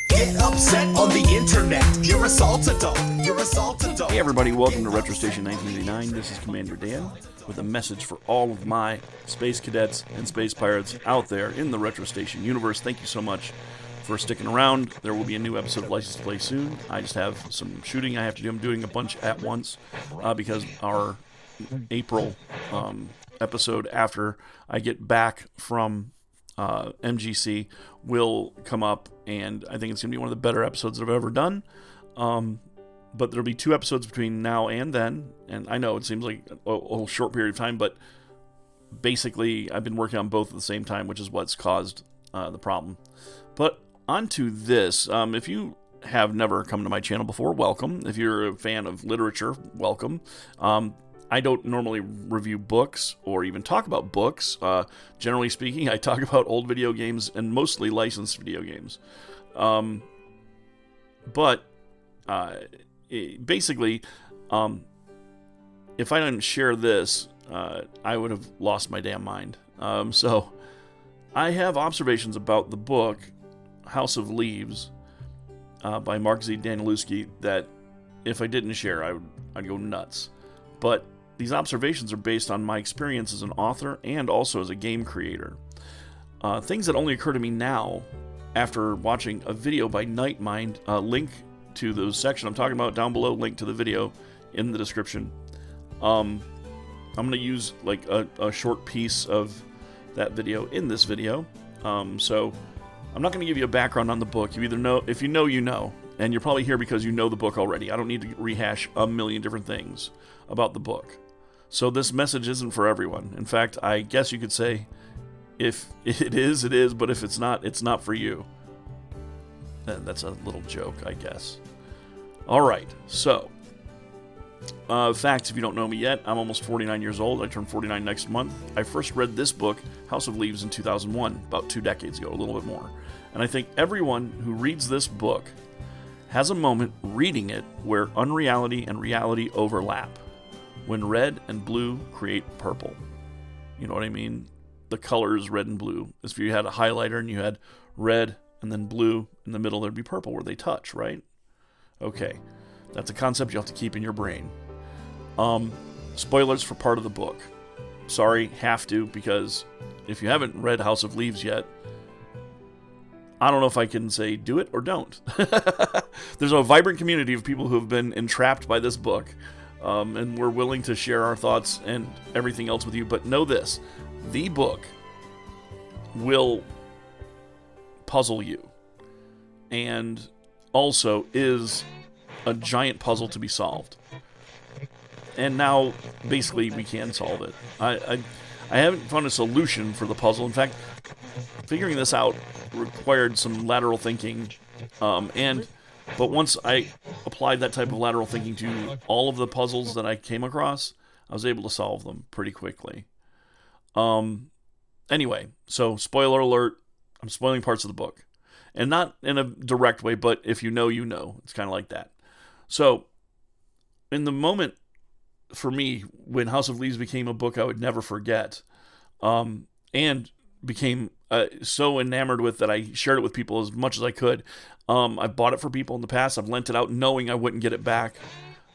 Get upset on the internet. You're a salt adult. You're a salt adult. Hey everybody, welcome to Retro Station 1989. This is Commander Dan with a message for all of my space cadets and space pirates out there in the Retro Station universe. Thank you so much for sticking around. There will be a new episode of License to Play soon. I just have some shooting I have to do. I'm doing a bunch at once because our April episode after I get back from MGC will come up, and I think it's going to be one of the better episodes that I've ever done. But there'll be 2 episodes between now and then, and I know it seems like a short period of time, but basically I've been working on both at the same time, which is what's caused the problem. But on to this. If you have never come to my channel before, welcome. If you're a fan of literature, welcome. I don't normally review books or even talk about books. Generally speaking, I talk about old video games and mostly licensed video games. Basically, if I didn't share this, I would have lost my damn mind. So I have observations about the book House of Leaves by Mark Z. Danielewski that if I didn't share, I'd go nuts. But these observations are based on my experience as an author and also as a game creator. Things that only occur to me now after watching a video by Nightmind, link to the section I'm talking about down below, link to the video in the description. I'm going to use like a short piece of that video in this video. So I'm not going to give you a background on the book. You either know, if you know, you know. And you're probably here because you know the book already. I don't need to rehash a million different things about the book. So this message isn't for everyone. In fact, I guess you could say, if it is, it is, but if it's not for you. That's a little joke, I guess. Alright, so, facts if you don't know me yet, I'm almost 49 years old. I turn 49 next month. I first read this book, House of Leaves, in 2001, about 2 decades ago, a little bit more. And I think everyone who reads this book has a moment reading it where unreality and reality overlap. When red and blue create purple. You know what I mean? The colors red and blue. If you had a highlighter and you had red and then blue in the middle, there'd be purple where they touch, right? Okay. That's a concept you have to keep in your brain. Spoilers for part of the book. Sorry, have to, because if you haven't read House of Leaves yet, I don't know if I can say do it or don't. There's a vibrant community of people who have been entrapped by this book. And we're willing to share our thoughts and everything else with you. But know this, the book will puzzle you. And also is a giant puzzle to be solved. And now, basically, we can solve it. I haven't found a solution for the puzzle. In fact, figuring this out required some lateral thinking. But once I applied that type of lateral thinking to all of the puzzles that I came across, I was able to solve them pretty quickly. Anyway, so spoiler alert, I'm spoiling parts of the book. And not in a direct way, but if you know, you know. It's kind of like that. So, in the moment, for me, when House of Leaves became a book I would never forget, and became so enamored with that I shared it with people as much as I could. I've bought it for people in the past. I've lent it out knowing I wouldn't get it back.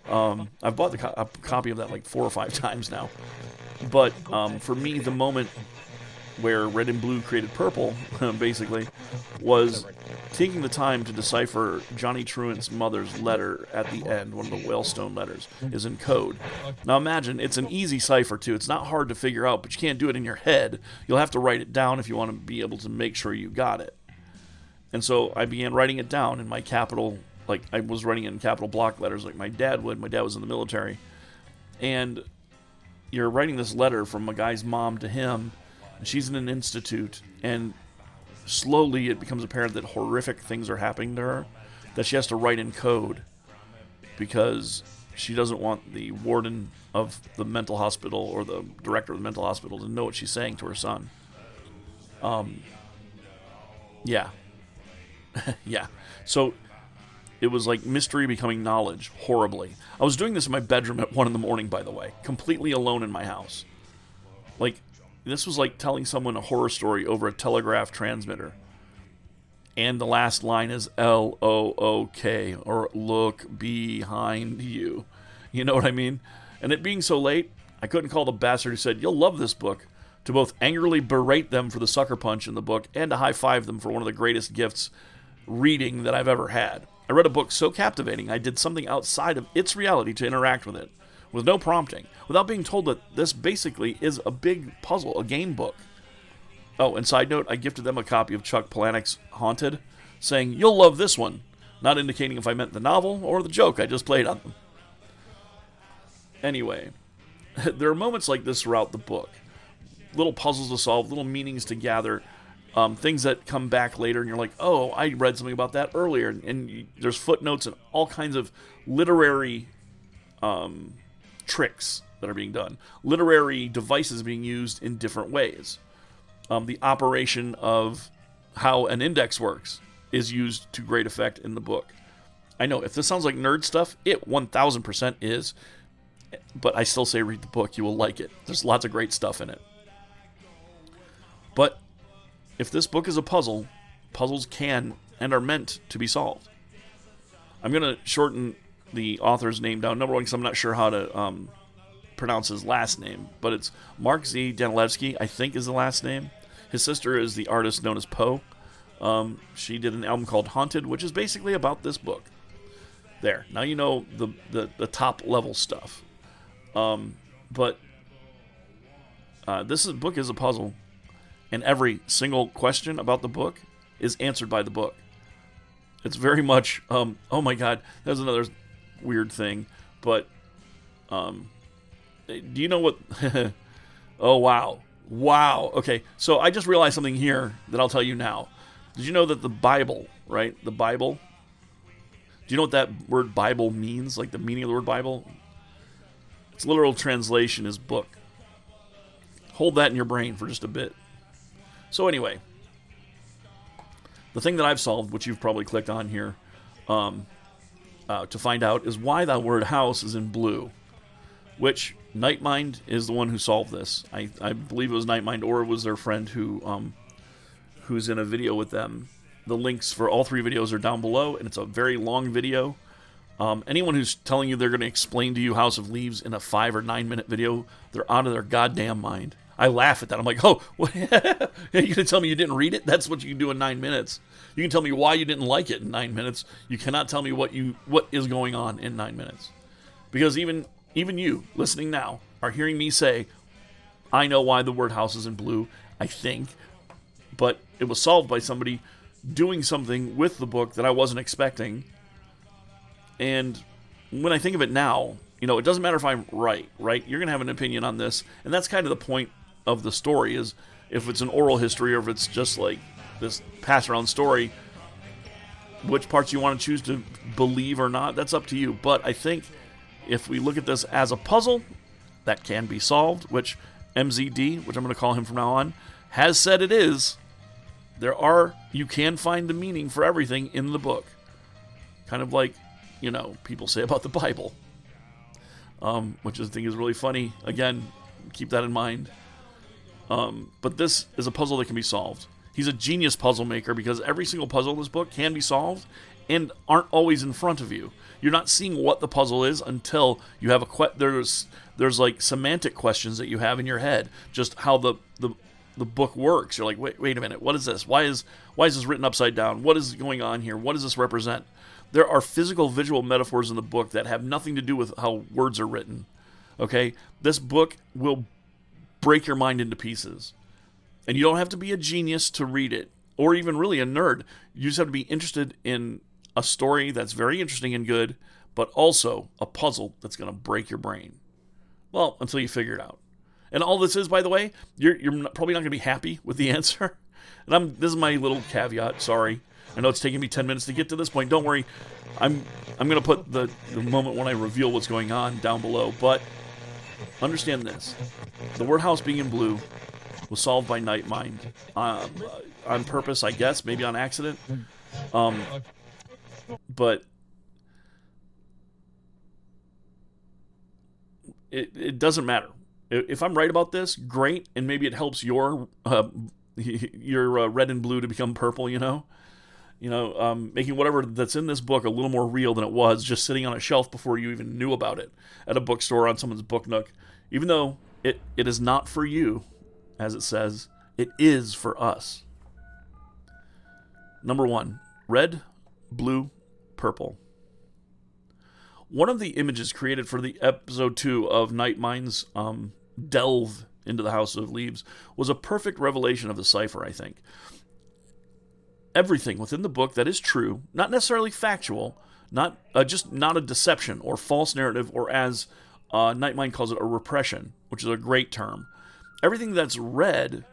I've bought a copy of that like 4 or 5 times now. But for me, the moment where red and blue created purple, basically, was taking the time to decipher Johnny Truant's mother's letter at the end. One of the Whalestone letters is in code. Now imagine, it's an easy cipher too. It's not hard to figure out, but you can't do it in your head. You'll have to write it down if you want to be able to make sure you got it. And so I began writing it down in my capital, like I was writing it in capital block letters like my dad would. My dad was in the military. And you're writing this letter from a guy's mom to him, and she's in an institute, and slowly it becomes apparent that horrific things are happening to her, that she has to write in code because she doesn't want the warden of the mental hospital or the director of the mental hospital to know what she's saying to her son. Yeah. Yeah. So it was like mystery becoming knowledge, horribly. I was doing this in my bedroom at 1 in the morning, by the way, completely alone in my house. Like, this was like telling someone a horror story over a telegraph transmitter. And the last line is LOOK, or look behind you. You know what I mean? And it being so late, I couldn't call the bastard who said, "You'll love this book," to both angrily berate them for the sucker punch in the book and to high-five them for one of the greatest gifts reading that I've ever had. I read a book so captivating, I did something outside of its reality to interact with it, with no prompting, without being told that this basically is a big puzzle, a game book. Oh, and side note, I gifted them a copy of Chuck Palahniuk's Haunted, saying, "You'll love this one," not indicating if I meant the novel or the joke I just played on them. Anyway, there are moments like this throughout the book. Little puzzles to solve, little meanings to gather, things that come back later, and you're like, oh, I read something about that earlier. And there's footnotes and all kinds of literary tricks that are being done. Literary devices being used in different ways. The operation of how an index works is used to great effect in the book. I know, if this sounds like nerd stuff, it 1000% is. But I still say read the book. You will like it. There's lots of great stuff in it. But if this book is a puzzle, puzzles can and are meant to be solved. I'm going to shorten the author's name down, number one, because I'm not sure how to pronounce his last name, but it's Mark Z. Danilewski, I think is the last name. His sister is the artist known as Poe. She did an album called Haunted, which is basically about this book. There. Now you know the top level stuff. But this book is a puzzle, and every single question about the book is answered by the book. It's very much, oh my god, there's another weird thing, but, do you know what, oh wow, okay, so I just realized something here that I'll tell you now. Did you know that the Bible, right, the Bible, do you know what that word Bible means, like the meaning of the word Bible? Its literal translation is book. Hold that in your brain for just a bit. So anyway, the thing that I've solved, which you've probably clicked on here to find out, is why that word house is in blue, which Nightmind is the one who solved this. I believe it was Nightmind, or it was their friend who's in a video with them. The links for all three videos are down below, and it's a very long video. Anyone who's telling you they're going to explain to you House of Leaves in a 5 or 9 minute video, they're out of their goddamn mind. I laugh at that. I'm like, oh, what? You're going to tell me you didn't read it? That's what you can do in 9 minutes. You can tell me why you didn't like it in 9 minutes. You cannot tell me what is going on in 9 minutes. Because even you, listening now, are hearing me say, I know why the word house is in blue, I think, but it was solved by somebody doing something with the book that I wasn't expecting. And when I think of it now, you know, it doesn't matter if I'm right? You're going to have an opinion on this, and that's kind of the point of the story, is if it's an oral history or if it's just like this pass-around story, which parts you want to choose to believe or not, that's up to you. But I think if we look at this as a puzzle that can be solved, which MZD, which I'm going to call him from now on, has said it is, you can find the meaning for everything in the book. Kind of like, you know, people say about the Bible, which I think is really funny. Again, keep that in mind. But this is a puzzle that can be solved. He's a genius puzzle maker because every single puzzle in this book can be solved and aren't always in front of you. You're not seeing what the puzzle is until you have there's like semantic questions that you have in your head, just how the book works. You're like, wait a minute, what is this? Why is this written upside down? What is going on here? What does this represent? There are physical, visual metaphors in the book that have nothing to do with how words are written. Okay? This book will break your mind into pieces. And you don't have to be a genius to read it, or even really a nerd. You just have to be interested in a story that's very interesting and good, but also a puzzle that's going to break your brain. Well, until you figure it out. And all this is, by the way, you're probably not going to be happy with the answer. And this is my little caveat, sorry. I know it's taking me 10 minutes to get to this point. Don't worry. I'm going to put the moment when I reveal what's going on down below. But understand this. The word house being in blue was solved by Nightmind. On purpose, I guess. Maybe on accident. But it doesn't matter. If I'm right about this, great, and maybe it helps your red and blue to become purple. Making whatever that's in this book a little more real than it was just sitting on a shelf before you even knew about it at a bookstore on someone's book nook. Even though it is not for you, as it says, it is for us. Number 1, red, blue, purple. One of the images created for the episode 2 of Nightmind's delve into the House of Leaves was a perfect revelation of the cipher, I think. Everything within the book that is true, not necessarily factual, not a deception or false narrative, or as Nightmind calls it, a repression, which is a great term. Everything that's read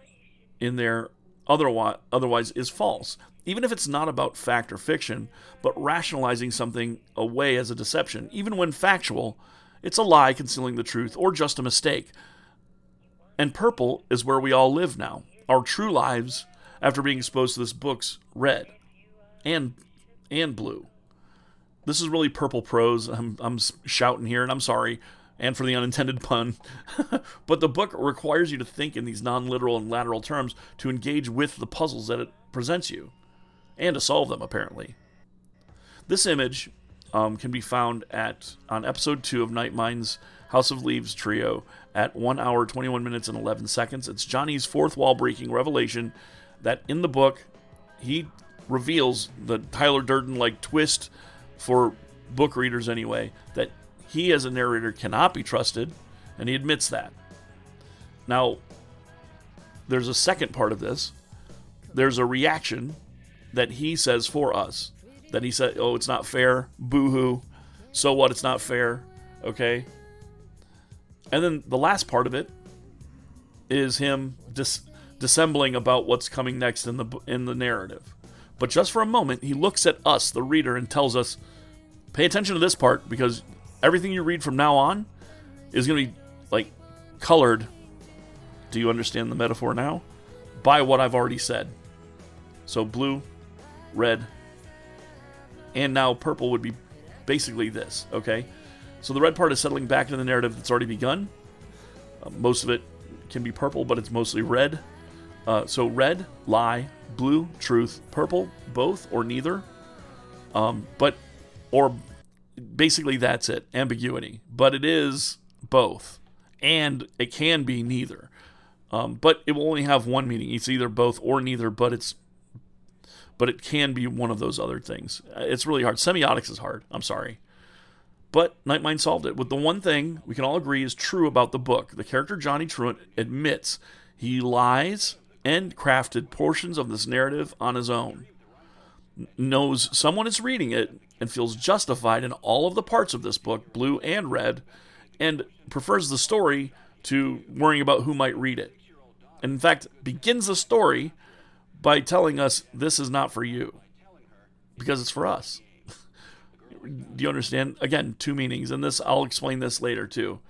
in there otherwise is false, even if it's not about fact or fiction, but rationalizing something away as a deception. Even when factual, it's a lie concealing the truth or just a mistake. And purple is where we all live now. Our true lives after being exposed to this book's red and blue. This is really purple prose. I'm shouting here, and I'm sorry, and for the unintended pun. But the book requires you to think in these non-literal and lateral terms to engage with the puzzles that it presents you, and to solve them, apparently. This image can be found on episode 2 of Nightmind's House of Leaves trio at 1 hour, 21 minutes, and 11 seconds. It's Johnny's fourth wall-breaking revelation that in the book, he reveals the Tyler Durden-like twist for book readers anyway, that he as a narrator cannot be trusted, and he admits that. Now, there's a second part of this. There's a reaction that he says for us. That he said, oh, it's not fair, boo-hoo, so what, it's not fair, okay? And then the last part of it is him dissembling about what's coming next in the narrative. But just for a moment, he looks at us, the reader, and tells us, pay attention to this part, because everything you read from now on is going to be, like, colored, do you understand the metaphor now? By what I've already said. So blue, red, and now purple would be basically this, okay? So the red part is settling back into the narrative that's already begun. Most of it can be purple, but it's mostly red. So red, lie, blue, truth, purple, both or neither. Or basically that's it, ambiguity. But it is both, and it can be neither. But it will only have one meaning. It's either both or neither, but it can be one of those other things. It's really hard. Semiotics is hard. I'm sorry. But Nightmind solved it with the one thing we can all agree is true about the book. The character Johnny Truant admits he lies and crafted portions of this narrative on his own. Knows someone is reading it and feels justified in all of the parts of this book, blue and red, and prefers the story to worrying about who might read it. And in fact, begins the story by telling us this is not for you, because it's for us. Do you understand? Again, two meanings, and this I'll explain this later too.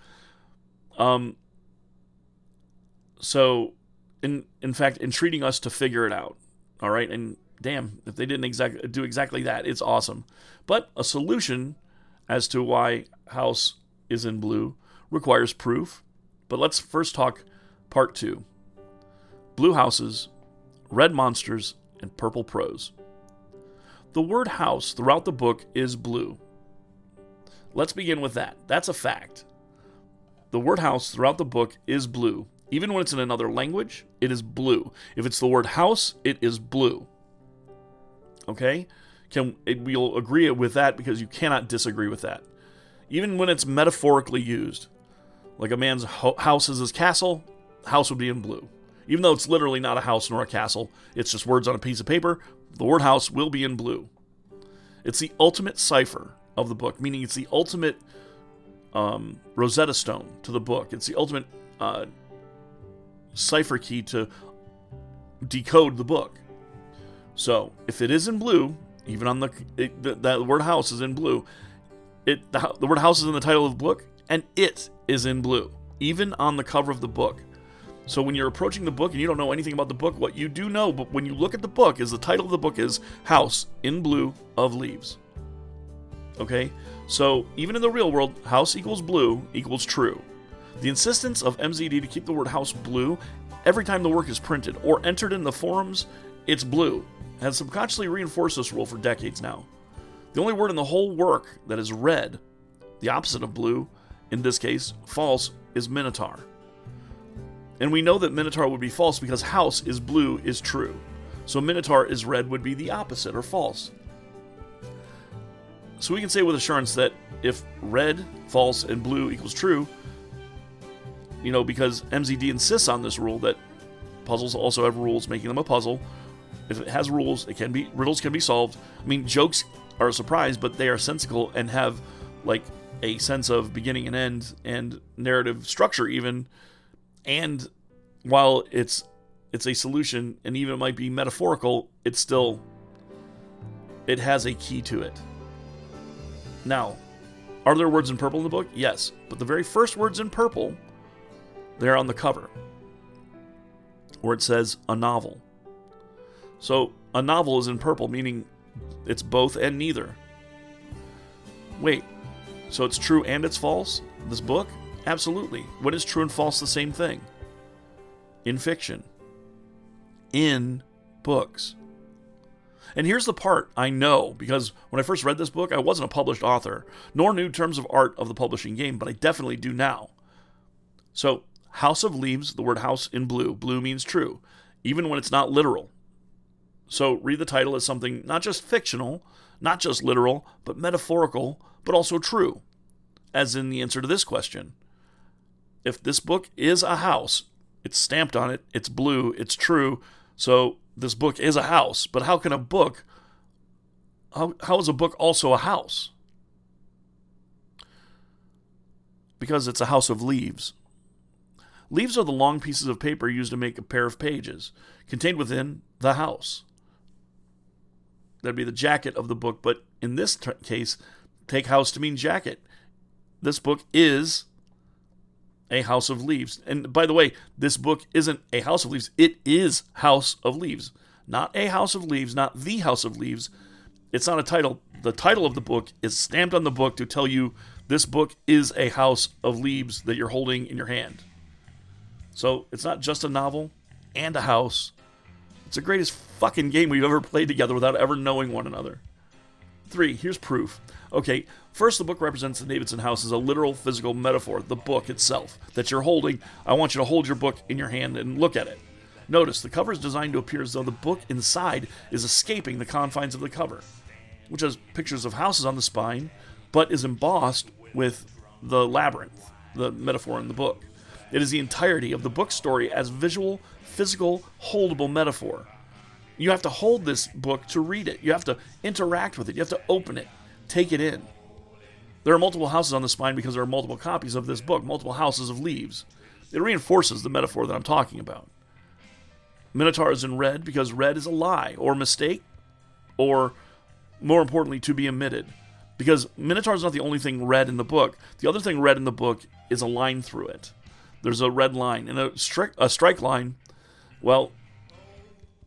So, in fact, entreating us to figure it out. All right, and damn, if they didn't do exactly that, it's awesome. But a solution as to why House is in blue requires proof. But let's first talk part 2. Blue houses, red monsters, and purple prose. The word house throughout the book is blue. Let's begin with that. That's a fact. The word house throughout the book is blue. Even when it's in another language, it is blue. If it's the word house, it is blue. Okay? We'll agree with that because you cannot disagree with that. Even when it's metaphorically used. Like a man's house is his castle, house would be in blue. Even though it's literally not a house nor a castle, it's just words on a piece of paper, the word house will be in blue. It's the ultimate cipher of the book, meaning it's the ultimate Rosetta Stone to the book. It's the ultimate cipher key to decode the book. So, if it is in blue, even on the word house is in blue, the word house is in the title of the book, and it is in blue, even on the cover of the book. So when you're approaching the book and you don't know anything about the book, what you do know, but when you look at the book, is the title of the book is House in Blue of Leaves. Okay? So even in the real world, house equals blue equals true. The insistence of MZD to keep the word house blue every time the work is printed or entered in the forums, it's blue, has subconsciously reinforced this rule for decades now. The only word in the whole work that is red, the opposite of blue, in this case, false, is Minotaur. And we know that Minotaur would be false because house is blue is true. So Minotaur is red would be the opposite, or false. So we can say with assurance that if red, false, and blue equals true, because MZD insists on this rule that puzzles also have rules, making them a puzzle. If it has rules, riddles can be solved. I mean, jokes are a surprise, but they are sensical and have like a sense of beginning and end and narrative structure even. And while it's a solution, and even it might be metaphorical, it has a key to it. Now, are there words in purple in the book? Yes, but the very first words in purple, they're on the cover, where it says a novel. So a novel is in purple, meaning it's both and neither. Wait, so it's true and it's false? This book? Absolutely. When is true and false the same thing? In fiction. In books. And here's the part I know, because when I first read this book, I wasn't a published author, nor knew terms of art of the publishing game, but I definitely do now. So, House of Leaves, the word house in blue. Blue means true, even when it's not literal. So read the title as something not just fictional, not just literal, but metaphorical, but also true. As in the answer to this question. If this book is a house, it's stamped on it, it's blue, it's true, so this book is a house. But how can a book, how is a book also a house? Because it's a house of leaves. Leaves are the long pieces of paper used to make a pair of pages, contained within the house. That'd be the jacket of the book, but in this case, take house to mean jacket. This book is a house of leaves. And by the way, this book isn't a house of leaves, it is House of Leaves. Not a house of leaves, not the House of Leaves. It's not a title. The title of the book is stamped on the book to tell you this book is a house of leaves that you're holding in your hand. So it's not just a novel and a house. It's the greatest fucking game we've ever played together without ever knowing one another. 3, here's proof. Okay, first the book represents the Davidson house as a literal physical metaphor, the book itself, that you're holding. I want you to hold your book in your hand and look at it. Notice, the cover is designed to appear as though the book inside is escaping the confines of the cover, which has pictures of houses on the spine, but is embossed with the labyrinth, the metaphor in the book. It is the entirety of the book story as visual, physical, holdable metaphor. You have to hold this book to read it. You have to interact with it. You have to open it, take it in. There are multiple houses on the spine because there are multiple copies of this book, multiple houses of leaves. It reinforces the metaphor that I'm talking about. Minotaur is in red because red is a lie or mistake, or more importantly, to be omitted. Because Minotaur is not the only thing red in the book. The other thing red in the book is a line through it. There's a red line. And a strike line, well,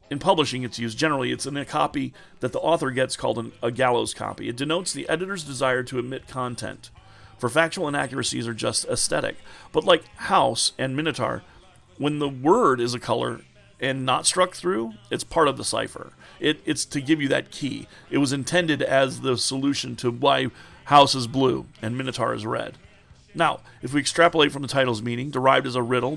in publishing it's used generally. It's in a copy that the author gets called a gallows copy. It denotes the editor's desire to omit content. For factual inaccuracies are just aesthetic. But like house and Minotaur, when the word is a color and not struck through, it's part of the cipher. It's to give you that key. It was intended as the solution to why house is blue and Minotaur is red. Now, if we extrapolate from the title's meaning, derived as a riddle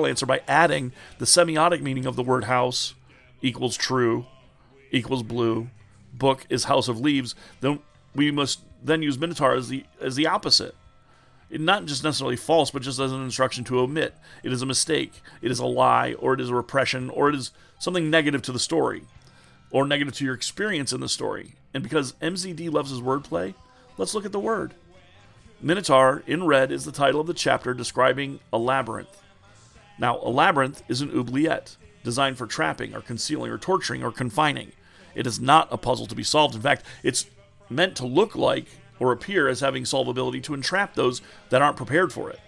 answer by adding the semiotic meaning of the word house equals true, equals blue, book is House of Leaves, then we must then use Minotaur as the opposite. Not just necessarily false, but just as an instruction to omit. It is a mistake, it is a lie, or it is a repression, or it is something negative to the story, or negative to your experience in the story. And because MZD loves his wordplay, let's look at the word. Minotaur, in red, is the title of the chapter describing a labyrinth. Now, a labyrinth is an oubliette, designed for trapping, or concealing, or torturing, or confining. It is not a puzzle to be solved. In fact, it's meant to look like or appear as having solvability to entrap those that aren't prepared for it.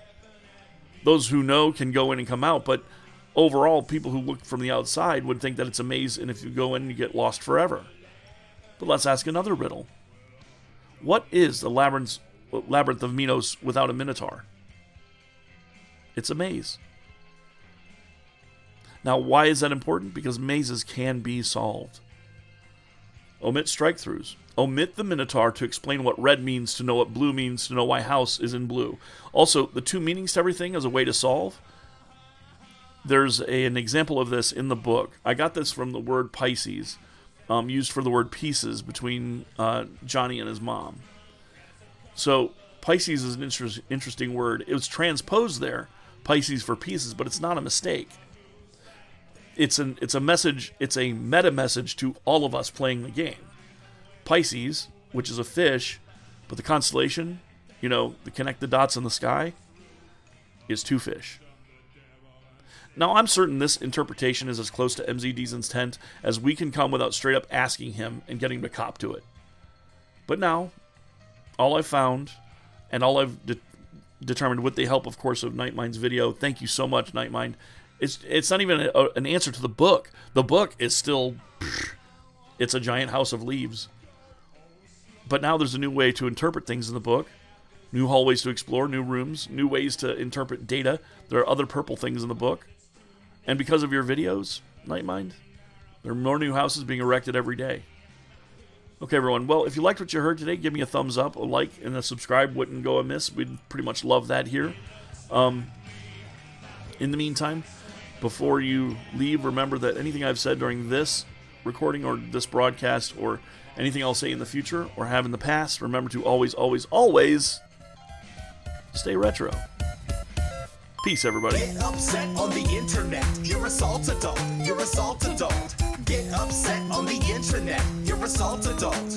Those who know can go in and come out, but overall, people who look from the outside would think that it's a maze, and if you go in, you get lost forever. But let's ask another riddle. What is the labyrinth of Minos without a Minotaur? It's a maze. Now, why is that important? Because mazes can be solved. Omit strike-throughs. Omit the Minotaur to explain what red means, to know what blue means, to know why house is in blue. Also, the two meanings to everything as a way to solve. There's an example of this in the book. I got this from the word Pisces, used for the word pieces between Johnny and his mom. So Pisces is an interesting word. It was transposed there, Pisces for pieces, but it's not a mistake. It's a message. It's a meta message to all of us playing the game. Pisces, which is a fish, but the constellation, the connect the dots in the sky, is two fish. Now, I'm certain this interpretation is as close to MZD's intent as we can come without straight up asking him and getting to cop to it. But now, all I've found, and all I've determined with the help, of course, of Nightmind's video, thank you so much, Nightmind, it's not even an answer to the book. The book is still, it's a giant house of leaves. But now there's a new way to interpret things in the book. New hallways to explore, new rooms, new ways to interpret data. There are other purple things in the book. And because of your videos, Nightmind, there are more new houses being erected every day. Okay, everyone. Well, if you liked what you heard today, give me a thumbs up, a like, and a subscribe wouldn't go amiss. We'd pretty much love that here. In the meantime, before you leave, remember that anything I've said during this recording or this broadcast or anything I'll say in the future or have in the past, remember to always, always, always stay retro. Peace, everybody. Get upset on the internet. You're a salt adult. You're a salt adult. Get upset on the internet. You're a salt adult.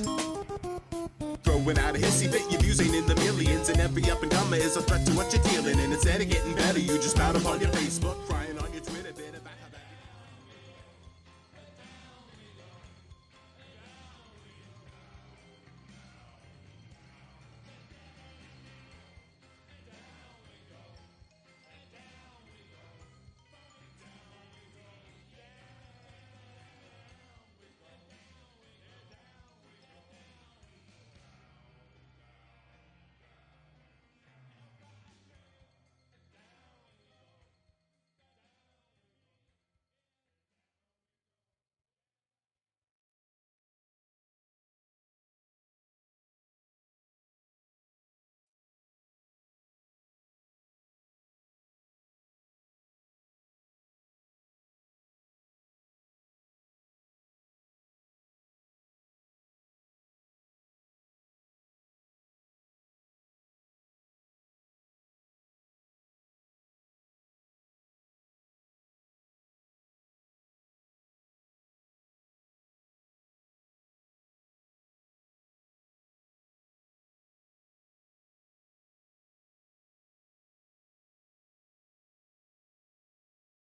Throwing out a hissy fit, your views ain't in the millions, and every up and comer is a threat to what you're dealing in. Instead of getting better, you just spout up on your Facebook.